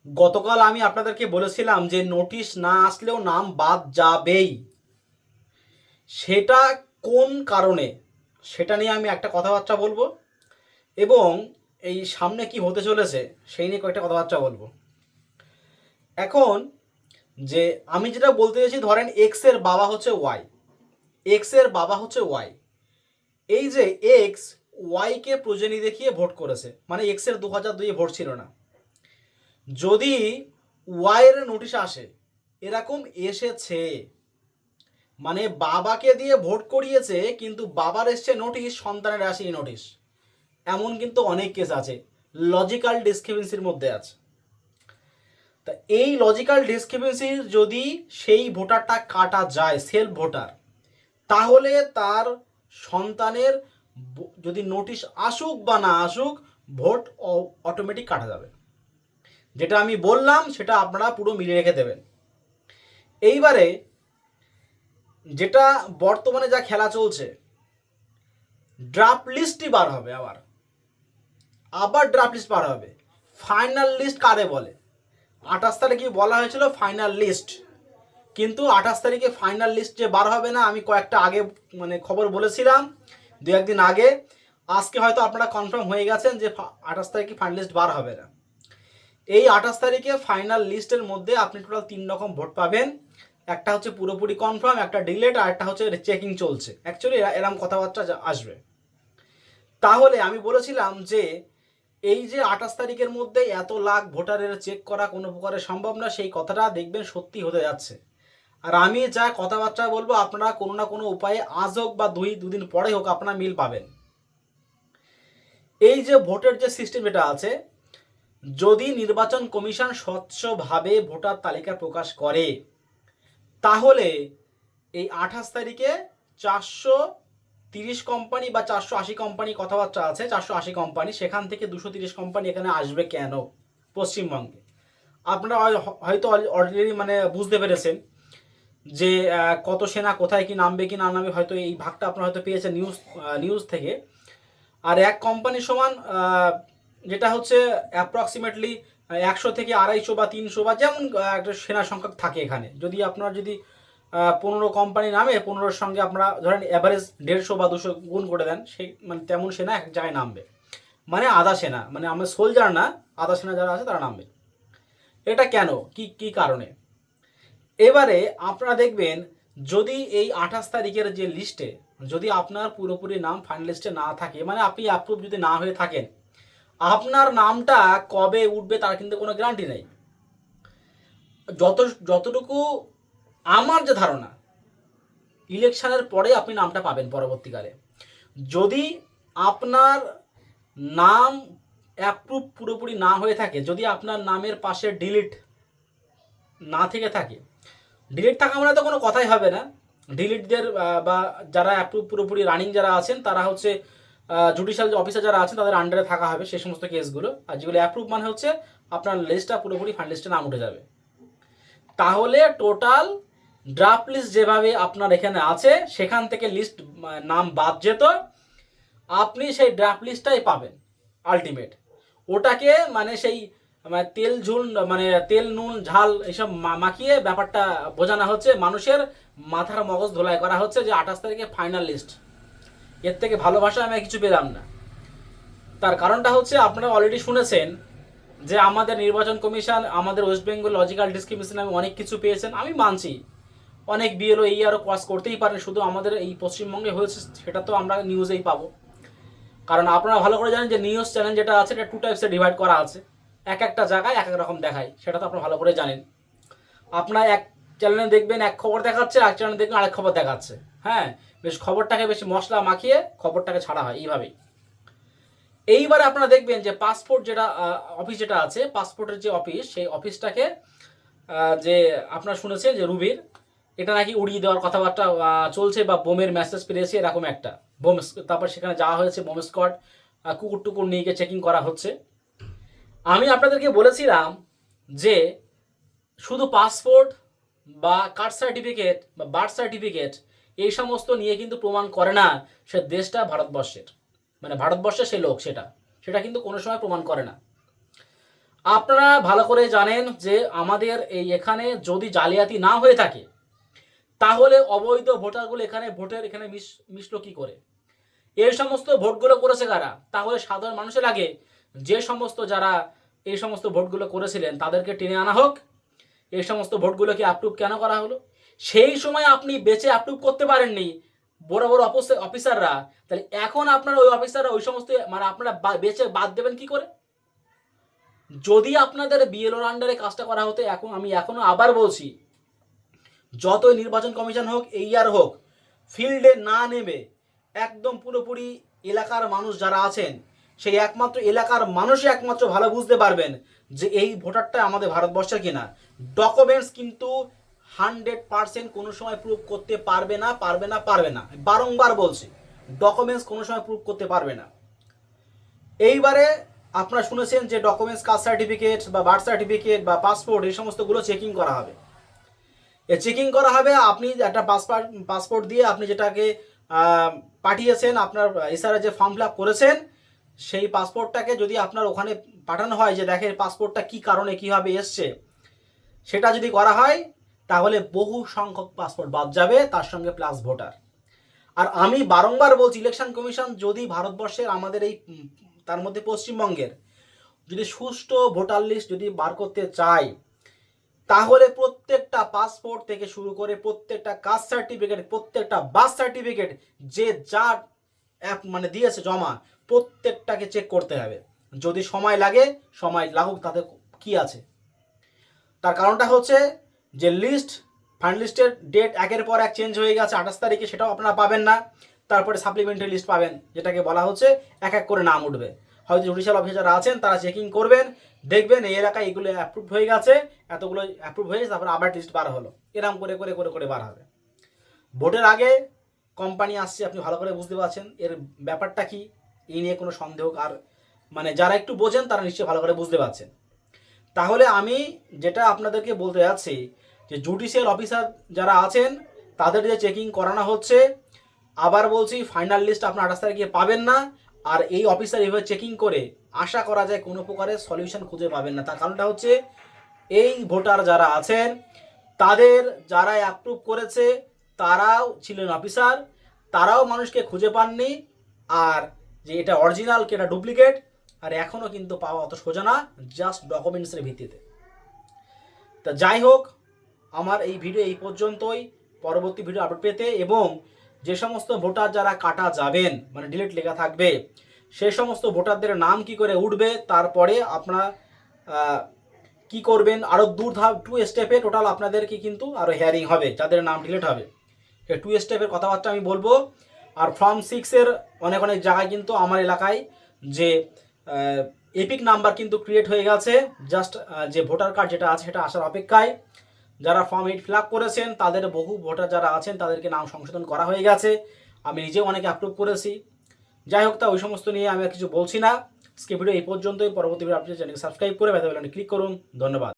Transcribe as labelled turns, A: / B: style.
A: গতকাল আমি আপনাদেরকে বলেছিলাম যে নোটিশ না আসলেও নাম বাদ যাবেই। সেটা কোন কারণে, সেটা নিয়ে আমি একটা কথাবার্তা বলবো, এবং এই সামনে কি হতে চলেছে সেই নিয়ে কয়েকটা কথাবার্তা বলবো। এখন যে আমি যেটা বলতে চাইছি, ধরেন এক্স এর বাবা হচ্ছে ওয়াই, এক্স এর বাবা হচ্ছে ওয়াই। এই যে এক্স ওয়াইকে প্রয়োজনী দেখিয়ে ভোট করেছে, মানে এক্স এর 2002-এ ভোট ছিল না। যদি ওয়াইয়ের নোটিশ আসে, এরকম এসেছে, মানে বাবাকে দিয়ে ভোট করিয়েছে কিন্তু বাবার এসছে নোটিশ, সন্তানের আসেনি নোটিশ, এমন কিন্তু অনেক কেস আছে, লজিক্যাল ডিসক্রিপেন্সির মধ্যে আছে। তা এই লজিক্যাল ডিসক্রিপেন্সির যদি সেই ভোটারটা কাটা যায়, সেলফ ভোটার, তাহলে তার সন্তানের যদি নোটিশ আসুক বা না আসুক, ভোট অটোমেটিক কাটা যাবে। যেটা আমি বললাম সেটা আপনারা পুরো মিলিয়ে রেখে দেবেন। এইবারে যেটা বর্তমানে যা খেলা চলছে, ড্রাফট লিস্টই বার হবে, আবার ড্রাফট লিস্ট বার হবে। ফাইনাল লিস্ট কারে বলে? 28 তারিখে বলা হয়েছিল ফাইনাল লিস্ট, কিন্তু 28 তারিখে ফাইনাল লিস্ট যে বার হবে না, আমি কয়েকটা আগে মানে খবর বলেছিলাম, দু একদিন আগে। আজকে হয়তো আপনারা কনফার্ম হয়ে গেছেন যে 28 তারিখে ফাইনাল লিস্ট বার হবে না। এই 28 তারিখে ফাইনাল লিস্টের মধ্যে আপনি টোটাল 3 রকম ভোট পাবেন। একটা হচ্ছে পুরোপুরি কনফার্ম, একটা ডিলেট, আর একটা হচ্ছে চেকিং চলছে। অ্যাকচুয়ালি এরকম কথাবার্তা আসবে। তাহলে আমি বলেছিলাম যে এই যে 28 তারিখের মধ্যে এত লাখ ভোটারের চেক করা কোনো প্রকারে সম্ভব না, সেই কথাটা দেখবেন সত্যি হতে যাচ্ছে। আর আমি যা কথাবার্তা বলবো, আপনারা কোনো না কোনো উপায়ে আজ হোক বা দুদিন পরে হোক আপনারা মিল পাবেন। এই যে ভোটের যে সিস্টেম যেটা আছে, যদি নির্বাচন কমিশন স্বচ্ছভাবে ভোটার তালিকা প্রকাশ করে, তাহলে এই 28 তারিখে 430 কোম্পানি বা 480 কোম্পানি কথাবার্তা আছে, 480 কোম্পানি, সেখান থেকে 230 কোম্পানি এখানে আসবে কেন পশ্চিমবঙ্গে? আপনারা হয়তো অলরেডি মানে বুঝতে পেরেছেন যে কত সেনা কোথায় কি নামবে কি না নামবে, হয়তো এই ভাগটা আপনারা হয়তো পেয়েছেন নিউজ থেকে। আর এক কোম্পানি সমান যেটা হচ্ছে অ্যাপ্রক্সিমেটলি 100 থেকে 250 বা 300 বা যেমন একটা সেনা সংখ্যক থাকে এখানে। যদি আপনার যদি 15 কোম্পানি নামে, 15-র সঙ্গে আপনারা ধরেন অ্যাভারেজ 150 বা 200 গুণ করে দেন, সেই মানে তেমন সেনা এক জায়গায় নামবে, মানে আধা সেনা, মানে আমরা সোলজার না, আধা সেনা যারা আছে তারা নামবে। এটা কেন, কি কি কারণে? এবারে আপনারা দেখবেন, যদি এই 28 তারিখের যে লিস্টে যদি আপনার পুরোপুরি নাম ফাইনাল লিস্টে না থাকে, মানে আপনি অ্যাপ্রুভ যদি না হয়ে থাকেন, আপনার নামটা কবে উঠবে তার কিন্তু কোনো গ্যারান্টি নেই। যতটুকু আমার যে ধারণা, ইলেকশনের পরে আপনি নামটা পাবেন পরবর্তীকালে। যদি আপনার নাম অ্যাপ্রুভ পুরোপুরি না হয়ে থাকে, যদি আপনার নামের পাশে ডিলিট না থেকে থাকে, ডিলিট থাকা মানে তো কোনো কথাই হবে না। ডিলিটদের বা যারা অ্যাপ্রুভ পুরোপুরি রানিং যারা আছেন, তারা হচ্ছে জুডিশিয়াল অফিসার যারা আছেন তাদের আন্ডারে থাকা হবে সেই সমস্ত কেসগুলো। আর যেগুলো অ্যাপ্রুভ মানে হচ্ছে আপনার লিস্টটা পুরোপুরি ফাইনাল লিস্টে নাম উঠে যাবে। তাহলে টোটাল ড্রাফট লিস্ট যেভাবে আপনার এখানে আছে, সেখান থেকে লিস্ট নাম বাদ যেত, আপনি সেই ড্রাফট লিস্টটাই পাবেন আলটিমেট। ওটাকে মানে সেই মানে তেল ঝুল মানে তেল নুন ঝাল এইসব মাখিয়ে ব্যাপারটা বোঝানো হচ্ছে, মানুষের মাথার মগজ ধোলাই করা হচ্ছে যে 28 তারিখে ফাইনাল লিস্ট। এর থেকে ভালো ভাষা আমি কিছু পেলাম না। তার কারণটা হচ্ছে, আপনারা অলরেডি শুনেছেন যে আমাদের নির্বাচন কমিশন আমাদের ওয়েস্ট বেঙ্গল লজিক্যাল ডিসক্রিমিনেশন আমি অনেক কিছু পেয়েছেন, আমি মানছি। অনেক বিএলও এই আরও ক্রস করতেই পারেন, শুধু আমাদের এই পশ্চিমবঙ্গে হয়েছে সেটা তো আমরা নিউজেই পাবো। কারণ আপনারা ভালো করে জানেন যে নিউজ চ্যানেল যেটা আছে এটা 2 টাইপসে ডিভাইড করা আছে, এক একটা জায়গায় এক এক রকম দেখায়, সেটা তো আপনারা ভালো করে জানেন। আপনার এক চ্যানেলে দেখবেন এক খবর দেখাচ্ছে, আর চ্যানেলে দেখবেন আরেক খবর দেখাচ্ছে। হ্যাঁ, বেশ খবরটাকে বেশি মশলা মাখিয়ে খবরটাকে ছাড়া হয় এইভাবেই। এইবারে আপনারা দেখবেন যে পাসপোর্ট যেটা অফিস যেটা আছে, পাসপোর্টের যে অফিস, সেই অফিসটাকে যে আপনারা শুনেছেন যে রুবির, এটা নাকি উড়িয়ে দেওয়ার কথাবার্তা চলছে, বা বোমের মেসেজ পেয়েছে এরকম একটা বোম। তারপর সেখানে যাওয়া হয়েছে, বোম স্কোয়াড কুকুর টুকুর নিয়ে গিয়ে চেকিং করা হচ্ছে। আমি আপনাদেরকে বলেছিলাম যে শুধু পাসপোর্ট বা কাস্ট সার্টিফিকেট বা বার্থ সার্টিফিকেট এই সমস্ত নিয়ে কিন্তু প্রমাণ করে না সে দেশটা ভারতবর্ষের, মানে ভারতবর্ষের সে লোক, সেটা সেটা কিন্তু কোনো সময় প্রমাণ করে না। আপনারা ভালো করে জানেন যে আমাদের এই এখানে যদি জালিয়াতি না হয়ে থাকে তাহলে অবৈধ ভোটারগুলো এখানে মিশলো কি করে? এই সমস্ত ভোটগুলো করেছে কারা? তাহলে সাধারণ মানুষের আগে যে সমস্ত যারা এই সমস্ত ভোটগুলো করেছিলেন তাদেরকে টেনে আনা হোক। এই সমস্ত ভোটগুলোকে অ্যাপ্রুভ কেন করা হলো? সেই সময় আপনি বেঁচে অ্যাপ্রুভ করতে পারেননি বড় বড় অফিসাররা, তাহলে এখন আপনার ওই অফিসাররা ওই সমস্ত মানে আপনারা বেঁচে বাদ দেবেন কি করে? যদি আপনাদের বিএলওর আন্ডারে কাজটা করা হতো, আমি এখনো আবার বলছি, যতই নির্বাচন কমিশন হোক আর হোক, ফিল্ডে না নেমে একদম পুরোপুরি এলাকার মানুষ যারা আছেন সেই একমাত্র এলাকার মানুষই একমাত্র ভালো বুঝতে পারবেন যে এই ভোটারটা আমাদের ভারতবর্ষের কিনা। ডকুমেন্টস কিন্তু 100% কোনো সময় প্রুভ করতে পারবে না। বারংবার বলছি, ডকুমেন্টস কোনো সময় প্রুভ করতে পারবে না। এইবারে আপনারা শুনেছেন যে ডকুমেন্টস, কাস্ট সার্টিফিকেট বা বার্থ সার্টিফিকেট বা পাসপোর্ট এই সমস্তগুলো চেকিং করা হবে। চেকিং করা হবে। আপনি একটা পাসপোর্ট দিয়ে আপনি যেটাকে পাঠিয়েছেন, আপনার এসআরে যে ফর্ম ফিল আপ করেছেন, সেই পাসপোর্টটাকে যদি আপনার ওখানে পাঠানো হয় যে দেখেন পাসপোর্টটা কী কারণে কীভাবে এসছে, সেটা যদি করা হয় তাহলে বহু সংখ্যক পাসপোর্ট বাদ যাবে, তার সঙ্গে প্লাস ভোটার। আর আমি বারংবার বলছি, ইলেকশন কমিশন যদি ভারতবর্ষের আমাদের এই তার মধ্যে পশ্চিমবঙ্গের যদি সুষ্ঠু ভোটার লিস্ট যদি বার করতে চায়, তাহলে প্রত্যেকটা পাসপোর্ট থেকে শুরু করে প্রত্যেকটা কাস্ট সার্টিফিকেট, প্রত্যেকটা বার্থ সার্টিফিকেট যে যা মানে দিয়েছে জমা, প্রত্যেকটাকে চেক করতে হবে। যদি সময় লাগে সময় লাগুক, তাতে কি আছে। তার কারণটা হচ্ছে যে ফাইনাল লিস্টের ডেট একের পর এক চেঞ্জ হয়ে গেছে। 28 তারিখে সেটাও আপনারা পাবেন না। তারপরে সাপ্লিমেন্টারি লিস্ট পাবেন, যেটাকে বলা হচ্ছে এক এক করে নাম উঠবে। হয়তো জুডিশিয়াল অফিসাররা আছেন, তারা চেকিং করবেন, দেখবেন এই এলাকায় এগুলো অ্যাপ্রুভ হয়ে গেছে, এতগুলো অ্যাপ্রুভ হয়ে গেছে, তারপরে আবার লিস্ট বার হলো, এরম করে করে করে করে বার হবে। ভোটের আগে কোম্পানি আসছে, আপনি ভালো করে বুঝতে পারছেন এর ব্যাপারটা কি। এই নিয়ে কোনো সন্দেহ আর মানে যারা একটু বোঝেন তারা নিশ্চয়ই ভালো করে বুঝতে পারছেন। তাহলে আমি যেটা আপনাদেরকে বলতে যাচ্ছি যে জুডিশিয়াল অফিসার যারা আছেন তাদের যে চেকিং করানো হচ্ছে, আবার বলছি ফাইনাল লিস্ট আপনার 28 তারিখে পাবেন না। আর এই অফিসার এভাবে চেকিং করে আশা করা যায় কোনো প্রকারের সলিউশন খুঁজে পাবেন না। তার কারণটা হচ্ছে এই ভোটার যারা আছেন তাদের যারা অ্যাপ্রুভ করেছে তারাও ছিলেন অফিসার, তারাও মানুষকে খুঁজে পাননি। আর যে এটা অরিজিনাল কি এটা ডুপ্লিকেট, আর এখনও কিন্তু পাওয়া অত সোজা না, জাস্ট ডকুমেন্টসের ভিত্তিতে। তা যাই হোক, আমার এই ভিডিও এই পর্যন্তই। পরবর্তী ভিডিও আপডেট পেতে এবং যে সমস্ত ভোটার যারা কাটা যাবেন মানে ডিলিট লেখা থাকবে, সেই সমস্ত ভোটারদের নাম কি করে উঠবে, তারপরে আপনারা কি করবেন, আরও 2 স্টেপে টোটাল আপনাদেরকে কিন্তু আরও হিয়ারিং হবে যাদের নাম ডিলিট হবে। 2 স্টেপের কথাবার্তা আমি বলবো। আর ফর্ম 6-এর অনেক অনেক জায়গায় কিন্তু আমার এলাকায় যে এপিক নাম্বার কিন্তু ক্রিয়েট হয়ে গেছে, জাস্ট যে ভোটার কার্ড যেটা আছে সেটা আসার অপেক্ষায়। যারা ফর্ম 8 ফিল আপ করেছেন তাদের বহু ভোটার যারা আছেন তাদেরকে নাম সংশোধন করা হয়ে গেছে, আমি নিজেও অনেকে অ্যাপ্রুভ করেছি। যাই হোক, তা ওই সমস্ত নিয়ে আমি আর কিছু বলছি না। আজকে ভিডিও এই পর্যন্তই। পরবর্তী ভিডিও আপনি চ্যানেলকে সাবস্ক্রাইব করে বেল আইকনে ক্লিক করুন। ধন্যবাদ।